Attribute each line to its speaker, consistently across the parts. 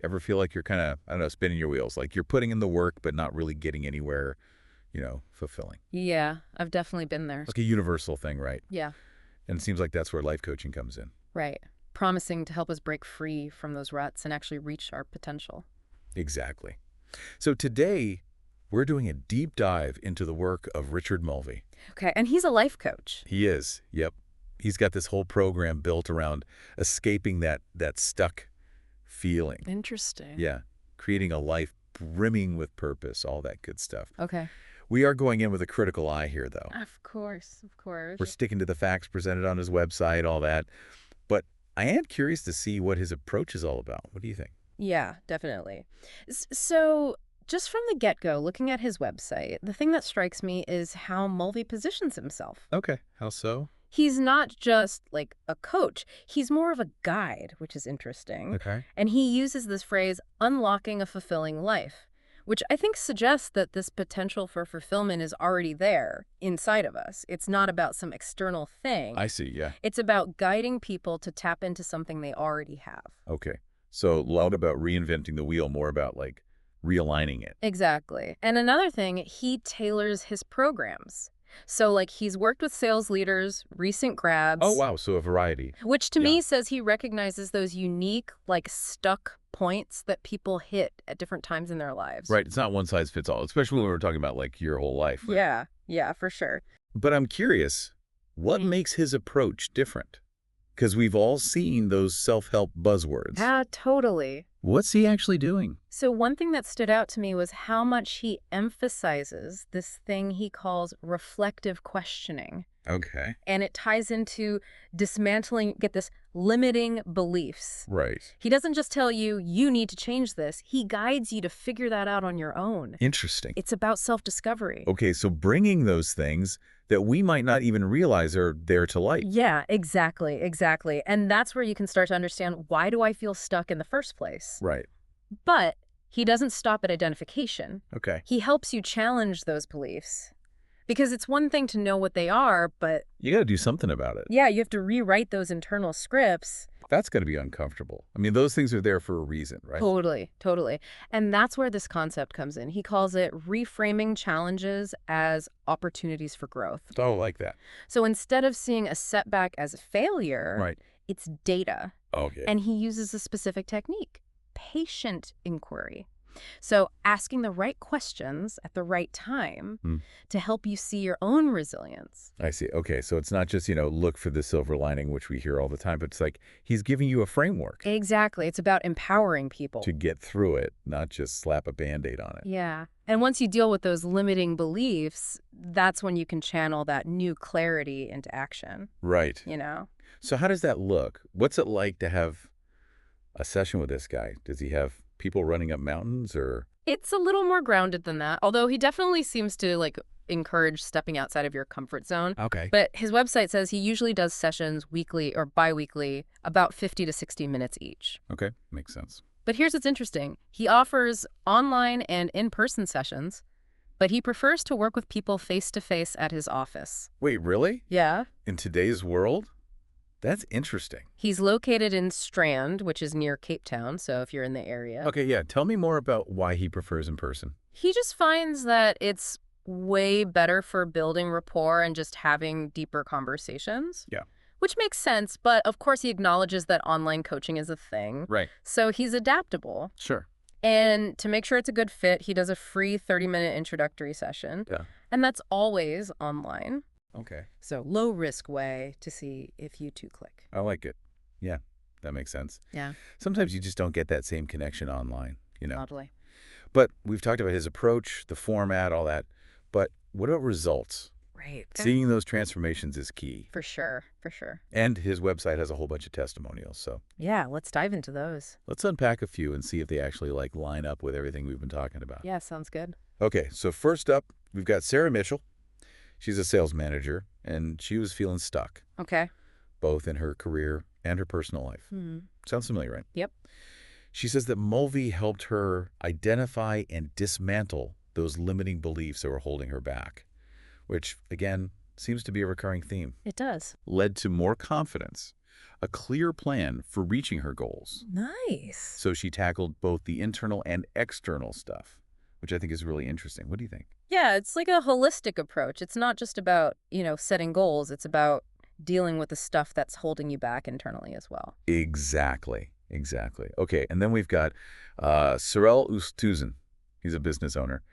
Speaker 1: Ever feel like you're kind of, I don't know, spinning your wheels? Like you're putting in the work, but not really getting anywhere, fulfilling.
Speaker 2: Yeah, I've definitely been there.
Speaker 1: Like a universal thing, right?
Speaker 2: Yeah,
Speaker 1: And it seems like that's where life coaching comes in.
Speaker 2: right. Promising to help us break free from those ruts and actually reach our potential.
Speaker 1: Exactly. So today, we're doing a deep dive into the work of Richard Mulvey.
Speaker 2: Okay, and he's a life coach.
Speaker 1: He is, yep. He's got this whole program built around escaping that stuck feeling.
Speaker 2: Interesting.
Speaker 1: Yeah, creating a life brimming with purpose, all that good stuff.
Speaker 2: Okay.
Speaker 1: We are going in with a critical eye here, though.
Speaker 2: Of course, of course.
Speaker 1: We're sticking to the facts presented on his website, all that. But I am curious to see what his approach is all about. What do you think?
Speaker 2: Yeah, definitely. So, just from the get-go, looking at his website, the thing that strikes me is how Mulvey positions himself.
Speaker 1: Okay, how so?
Speaker 2: He's not just like a coach, he's more of a guide, which is interesting.
Speaker 1: Okay.
Speaker 2: And he uses this phrase, unlocking a fulfilling life, which I think suggests that this potential for fulfillment is already there inside of us. It's not about some external thing.
Speaker 1: I see, yeah.
Speaker 2: It's about guiding people to tap into something they already have.
Speaker 1: Okay. So loud about reinventing the wheel, more about like realigning it.
Speaker 2: Exactly. And another thing, he tailors his programs. So, like, he's worked with sales leaders, recent grads.
Speaker 1: Oh, wow. So a variety.
Speaker 2: Which to
Speaker 1: Yeah.
Speaker 2: me says he recognizes those unique, like, stuck points that people hit at different times in their lives.
Speaker 1: Right. It's not one size fits all, especially when we're talking about like your whole life. Right?
Speaker 2: Yeah, for sure.
Speaker 1: But I'm curious, what makes his approach different? Because we've all seen those self-help buzzwords.
Speaker 2: Yeah, totally.
Speaker 1: What's he actually doing?
Speaker 2: So one thing that stood out to me was how much he emphasizes this thing he calls reflective questioning.
Speaker 1: Okay.
Speaker 2: And it ties into dismantling, get this, limiting beliefs.
Speaker 1: Right.
Speaker 2: He doesn't just tell you, you need to change this. He guides you to figure that out on your own.
Speaker 1: Interesting.
Speaker 2: It's about self-discovery.
Speaker 1: Okay, so bringing those things that we might not even realize are there to light.
Speaker 2: Yeah, exactly. And that's where you can start to understand, why do I feel stuck in the first place?
Speaker 1: Right.
Speaker 2: But he doesn't stop at identification.
Speaker 1: Okay.
Speaker 2: He helps you challenge those beliefs. Because it's one thing to know what they are, but
Speaker 1: You got to do something about it.
Speaker 2: yeah, you have to rewrite those internal scripts.
Speaker 1: That's going to be uncomfortable. I mean, those things are there for a reason, right?
Speaker 2: Totally. And that's where this concept comes in. He calls it reframing challenges as opportunities for growth.
Speaker 1: Oh, like that.
Speaker 2: So instead of seeing a setback as a failure,
Speaker 1: Right.
Speaker 2: it's data.
Speaker 1: Okay.
Speaker 2: And he uses a specific technique, patient inquiry. So asking the right questions at the right time to help you see your own resilience.
Speaker 1: I see. Okay, so it's not just, look for the silver lining, which we hear all the time, but it's like he's giving you a framework
Speaker 2: Exactly. It's about empowering people.
Speaker 1: to get through it, not just slap a Band-Aid on it.
Speaker 2: Yeah. And once you deal with those limiting beliefs, that's when you can channel that new clarity into action,
Speaker 1: Right. So how does that look? What's it like to have a session with this guy? Does he have people running up mountains or?
Speaker 2: It's a little more grounded than that, although he definitely seems to encourage stepping outside of your comfort zone.
Speaker 1: Okay.
Speaker 2: But his website says he usually does sessions weekly or bi-weekly, about 50 to 60 minutes each.
Speaker 1: Okay, makes sense.
Speaker 2: But here's what's interesting. He offers online and in-person sessions, but he prefers to work with people face-to-face at his office.
Speaker 1: Wait, really?
Speaker 2: Yeah.
Speaker 1: In today's world? That's interesting.
Speaker 2: He's located in Strand, which is near Cape Town, so if you're in the area.
Speaker 1: Okay, yeah. Tell me more about why he prefers in person.
Speaker 2: He just finds that it's way better for building rapport and just having deeper conversations.
Speaker 1: Yeah.
Speaker 2: Which makes sense, but of course he acknowledges that online coaching is a thing.
Speaker 1: Right.
Speaker 2: So he's adaptable.
Speaker 1: Sure.
Speaker 2: And to make sure it's a good fit, he does a free 30-minute introductory session.
Speaker 1: Yeah.
Speaker 2: And that's always online.
Speaker 1: Okay.
Speaker 2: So low-risk way to see if you two click.
Speaker 1: I like it. Yeah, that makes sense.
Speaker 2: Yeah.
Speaker 1: Sometimes you just don't get that same connection online,
Speaker 2: Totally.
Speaker 1: But we've talked about his approach, the format, all that. But what about results?
Speaker 2: Right.
Speaker 1: Seeing those transformations is key.
Speaker 2: For sure.
Speaker 1: And his website has a whole bunch of testimonials. So
Speaker 2: Yeah, let's dive into those.
Speaker 1: let's unpack a few and see if they actually line up with everything we've been talking about.
Speaker 2: Yeah, sounds good.
Speaker 1: Okay, so first up, we've got Sarah Mitchell. She's a sales manager, and she was feeling stuck,
Speaker 2: Okay.
Speaker 1: both in her career and her personal life. Sounds familiar, right?
Speaker 2: Yep.
Speaker 1: She says that Mulvey helped her identify and dismantle those limiting beliefs that were holding her back, which, again, seems to be a recurring theme.
Speaker 2: It does.
Speaker 1: Led to more confidence, a clear plan for reaching her goals.
Speaker 2: Nice.
Speaker 1: So she tackled both the internal and external stuff, which I think is really interesting. What do you think?
Speaker 2: Yeah, it's like a holistic approach. It's not just about, setting goals. It's about dealing with the stuff that's holding you back internally as well.
Speaker 1: Exactly. Exactly. Okay, and then we've got Cyril Ustuzin. He's a business owner.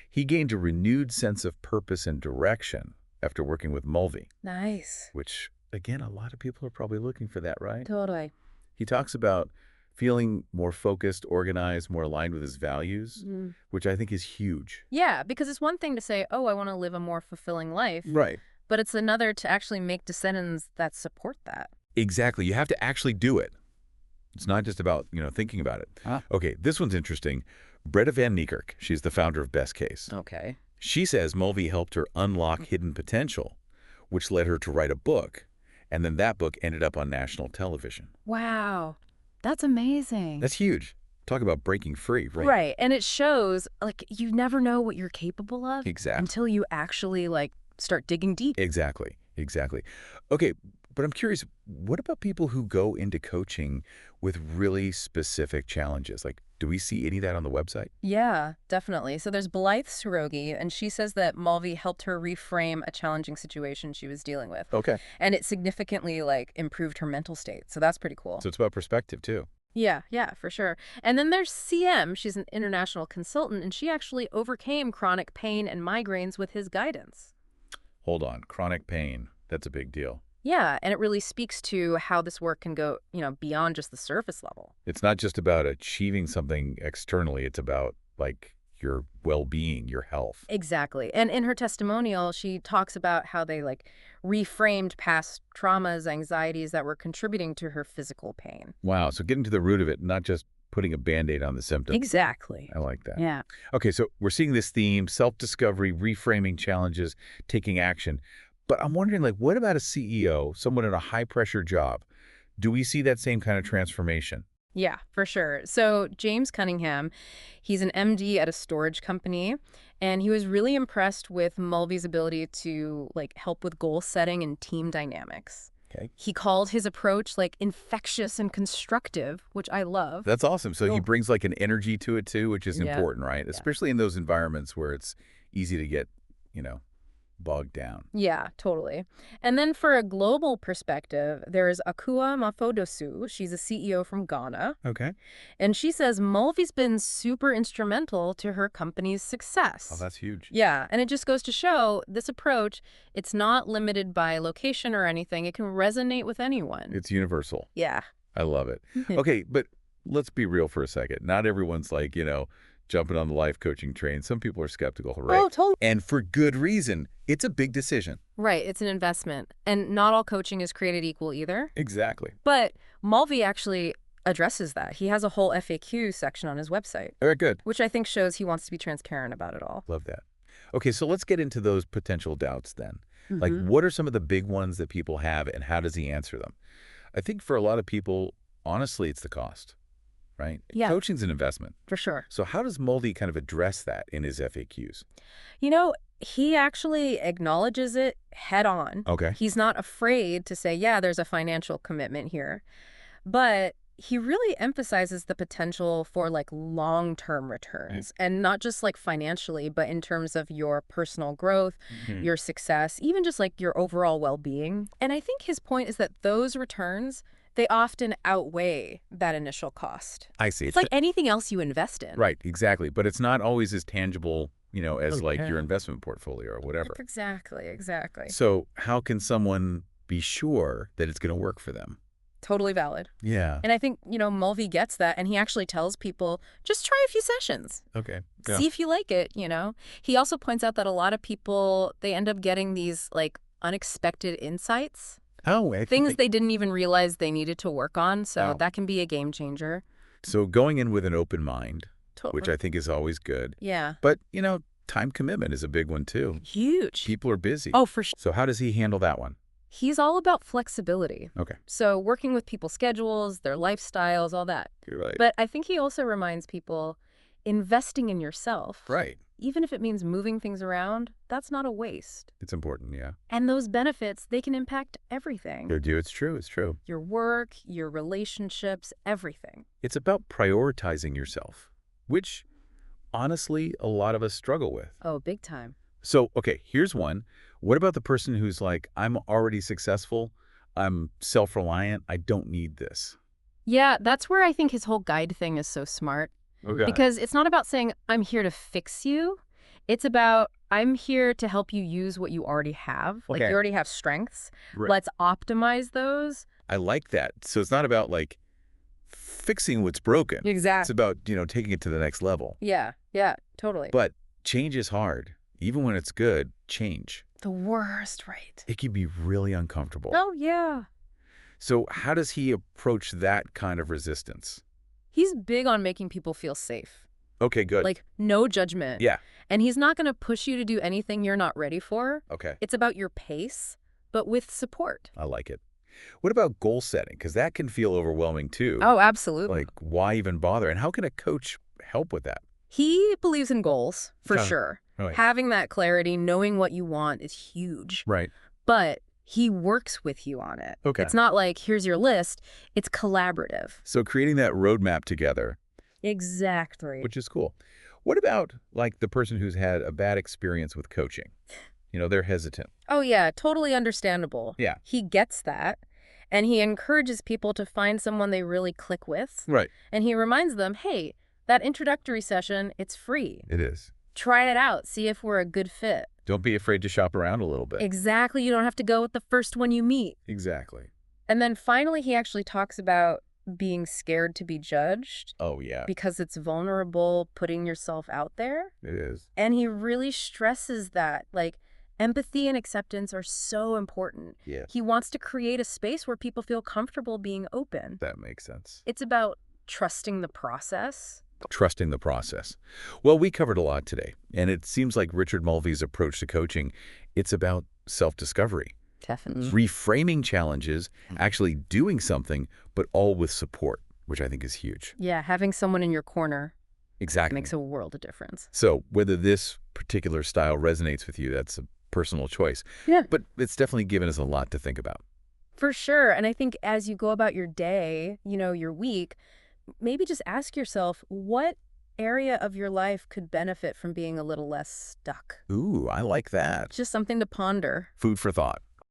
Speaker 1: He gained a renewed sense of purpose and direction after working with Mulvey,
Speaker 2: Nice.
Speaker 1: which, again, a lot of people are probably looking for that, right?
Speaker 2: Totally.
Speaker 1: He talks about feeling more focused, organized, more aligned with his values, which I think is huge.
Speaker 2: Yeah, because it's one thing to say, oh, I want to live a more fulfilling life,
Speaker 1: Right.
Speaker 2: but it's another to actually make decisions that support that.
Speaker 1: Exactly. You have to actually do it. It's not just about, thinking about it. Okay, this one's interesting. Breda Van Niekerk, she's the founder of Best Case.
Speaker 2: Okay.
Speaker 1: She says Mulvey helped her unlock hidden potential, which led her to write a book, and then that book ended up on national television.
Speaker 2: Wow. That's amazing.
Speaker 1: That's huge. Talk about breaking free, right?
Speaker 2: Right. And it shows, you never know what you're capable of
Speaker 1: Exactly.
Speaker 2: until you actually, start digging deep.
Speaker 1: Exactly. Exactly. Okay, but I'm curious, what about people who go into coaching with really specific challenges? Do we see any of that on the website?
Speaker 2: Yeah, definitely. So there's Blythe Sirogi, and she says that Mulvey helped her reframe a challenging situation she was dealing with.
Speaker 1: Okay.
Speaker 2: And it significantly, improved her mental state. So that's pretty cool.
Speaker 1: So it's about perspective, too.
Speaker 2: Yeah, for sure. And then there's CM. She's an international consultant, and she actually overcame chronic pain and migraines with his guidance.
Speaker 1: Hold on. Chronic pain. That's a big deal.
Speaker 2: Yeah, and it really speaks to how this work can go, beyond just the surface level.
Speaker 1: It's not just about achieving something externally. It's about, your well-being, your health.
Speaker 2: Exactly. And in her testimonial, she talks about how they, reframed past traumas, anxieties that were contributing to her physical pain.
Speaker 1: Wow. So getting to the root of it, not just putting a Band-Aid on the symptom.
Speaker 2: Exactly.
Speaker 1: I like that.
Speaker 2: Yeah.
Speaker 1: Okay, so we're seeing this theme, self-discovery, reframing challenges, taking action. But I'm wondering, what about a CEO, someone in a high-pressure job? Do we see that same kind of transformation?
Speaker 2: Yeah, for sure. So James Cunningham, he's an MD at a storage company, and he was really impressed with Mulvey's ability to help with goal setting and team dynamics.
Speaker 1: Okay.
Speaker 2: He called his approach infectious and constructive, which I love.
Speaker 1: That's awesome. So he
Speaker 2: Cool.
Speaker 1: brings an energy to it too, which is
Speaker 2: Yeah.
Speaker 1: important, right? Especially in those environments where it's easy to get, bogged down.
Speaker 2: Yeah, totally. And then for a global perspective, there's Akua Mafodosu. She's a CEO from Ghana.
Speaker 1: Okay.
Speaker 2: And she says Mulvey's been super instrumental to her company's success.
Speaker 1: Oh, that's huge.
Speaker 2: Yeah, and it just goes to show this approach, it's not limited by location or anything. It can resonate with anyone.
Speaker 1: It's universal.
Speaker 2: Yeah.
Speaker 1: I love it. Okay, but let's be real for a second. Not everyone's jumping on the life coaching train. Some people are skeptical, right?
Speaker 2: Oh, totally.
Speaker 1: And for good reason. It's a big decision.
Speaker 2: Right, it's an investment. And not all coaching is created equal either.
Speaker 1: Exactly.
Speaker 2: But Mulvey actually addresses that. He has a whole FAQ section on his website,
Speaker 1: Very good.
Speaker 2: which I think shows he wants to be transparent about it all.
Speaker 1: Love that. Okay, so let's get into those potential doubts then.
Speaker 2: Mhm.
Speaker 1: What are some of the big ones that people have, and how does he answer them? I think for a lot of people, honestly, it's the cost, right?
Speaker 2: Yeah.
Speaker 1: Coaching's an investment.
Speaker 2: For sure.
Speaker 1: So how does Mulvey kind of address that in his FAQs?
Speaker 2: He actually acknowledges it head on.
Speaker 1: Okay.
Speaker 2: He's not afraid to say, yeah, there's a financial commitment here. But he really emphasizes the potential for long-term returns, and not just financially, but in terms of your personal growth, your success, even just your overall well-being. And I think his point is that those returns, they often outweigh that initial cost.
Speaker 1: I see.
Speaker 2: It's like anything else you invest in.
Speaker 1: Right, exactly. But it's not always as tangible, as your investment portfolio or whatever.
Speaker 2: Exactly.
Speaker 1: So how can someone be sure that it's going to work for them?
Speaker 2: Totally valid.
Speaker 1: Yeah.
Speaker 2: And I think, Mulvey gets that, and he actually tells people, just try a few sessions.
Speaker 1: Okay.
Speaker 2: See if you like it, He also points out that a lot of people, they end up getting these, unexpected insights.
Speaker 1: Oh,
Speaker 2: Things they didn't even realize they needed to work on, so
Speaker 1: Oh.
Speaker 2: that can be a game changer.
Speaker 1: So going in with an open mind,
Speaker 2: Totally.
Speaker 1: which I think is always good.
Speaker 2: Yeah.
Speaker 1: But, time commitment is a big one, too.
Speaker 2: Huge.
Speaker 1: People are busy.
Speaker 2: Oh, for sure.
Speaker 1: So how does he handle that one?
Speaker 2: He's all about flexibility.
Speaker 1: Okay.
Speaker 2: So working with people's schedules, their lifestyles, all that.
Speaker 1: You're right.
Speaker 2: But I think he also reminds people investing in yourself,
Speaker 1: Right.
Speaker 2: even if it means moving things around, that's not a waste.
Speaker 1: It's important, yeah.
Speaker 2: And those benefits, they can impact everything.
Speaker 1: They do. It's true. It's true.
Speaker 2: Your work, your relationships, everything.
Speaker 1: It's about prioritizing yourself, which, honestly, a lot of us struggle with.
Speaker 2: Oh, big time.
Speaker 1: So, okay, here's one. What about the person who's like, I'm already successful, I'm self-reliant, I don't need this?
Speaker 2: Yeah, that's where I think his whole guide thing is so smart.
Speaker 1: Okay.
Speaker 2: Because it's not about saying, I'm here to fix you. It's about, I'm here to help you use what you already have. Like,
Speaker 1: Okay.
Speaker 2: you already have strengths.
Speaker 1: Right.
Speaker 2: Let's optimize those.
Speaker 1: I like that. So it's not about, like, fixing what's broken. It's
Speaker 2: Exactly.
Speaker 1: about, taking it to the next level.
Speaker 2: Yeah, totally.
Speaker 1: But change is hard. Even when it's good, change.
Speaker 2: The worst, right?
Speaker 1: It can be really uncomfortable.
Speaker 2: Oh, yeah.
Speaker 1: So how does he approach that kind of resistance?
Speaker 2: He's big on making people feel safe.
Speaker 1: Okay, good.
Speaker 2: Like, no judgment.
Speaker 1: Yeah.
Speaker 2: And he's not going to push you to do anything you're not ready for.
Speaker 1: Okay.
Speaker 2: It's about your pace, but with support.
Speaker 1: I like it. What about goal setting? Because that can feel overwhelming too.
Speaker 2: Oh, absolutely.
Speaker 1: Like, why even bother? And how can a coach help with that?
Speaker 2: He believes in goals, for sure.
Speaker 1: Right.
Speaker 2: Having that clarity, knowing what you want is huge.
Speaker 1: Right.
Speaker 2: But he works with you on it.
Speaker 1: Okay.
Speaker 2: It's not like, here's your list. It's collaborative.
Speaker 1: So creating that roadmap together,
Speaker 2: Exactly.
Speaker 1: which is cool. What about, like, the person who's had a bad experience with coaching? They're hesitant.
Speaker 2: Oh, yeah, totally understandable.
Speaker 1: Yeah.
Speaker 2: He gets that. And he encourages people to find someone they really click with.
Speaker 1: Right.
Speaker 2: And he reminds them, hey, that introductory session, it's free.
Speaker 1: It is.
Speaker 2: Try it out. See if we're a good fit.
Speaker 1: Don't be afraid to shop around a little bit.
Speaker 2: Exactly. You don't have to go with the first one you meet.
Speaker 1: Exactly.
Speaker 2: And then finally, he actually talks about being scared to be judged
Speaker 1: Oh, yeah,
Speaker 2: because it's vulnerable putting yourself out there.
Speaker 1: it is.
Speaker 2: And he really stresses that, like, empathy and acceptance are so important.
Speaker 1: Yeah.
Speaker 2: He wants to create a space where people feel comfortable being open.
Speaker 1: That makes sense.
Speaker 2: It's about trusting the process.
Speaker 1: Trusting the process. Well, we covered a lot today, and it seems like Richard Mulvey's approach to coaching, it's about self-discovery,
Speaker 2: Definitely.
Speaker 1: reframing challenges, actually doing something, but all with support, which I think is huge.
Speaker 2: Yeah, having someone in your corner
Speaker 1: Exactly.
Speaker 2: makes a world of difference.
Speaker 1: So whether this particular style resonates with you, that's a personal choice.
Speaker 2: Yeah.
Speaker 1: But it's definitely given us a lot to think about.
Speaker 2: For sure. And I think as you go about your day, your week, maybe just ask yourself, what area of your life could benefit from being a little less stuck?
Speaker 1: Ooh, I like that.
Speaker 2: Just something to ponder.
Speaker 1: Food for thought.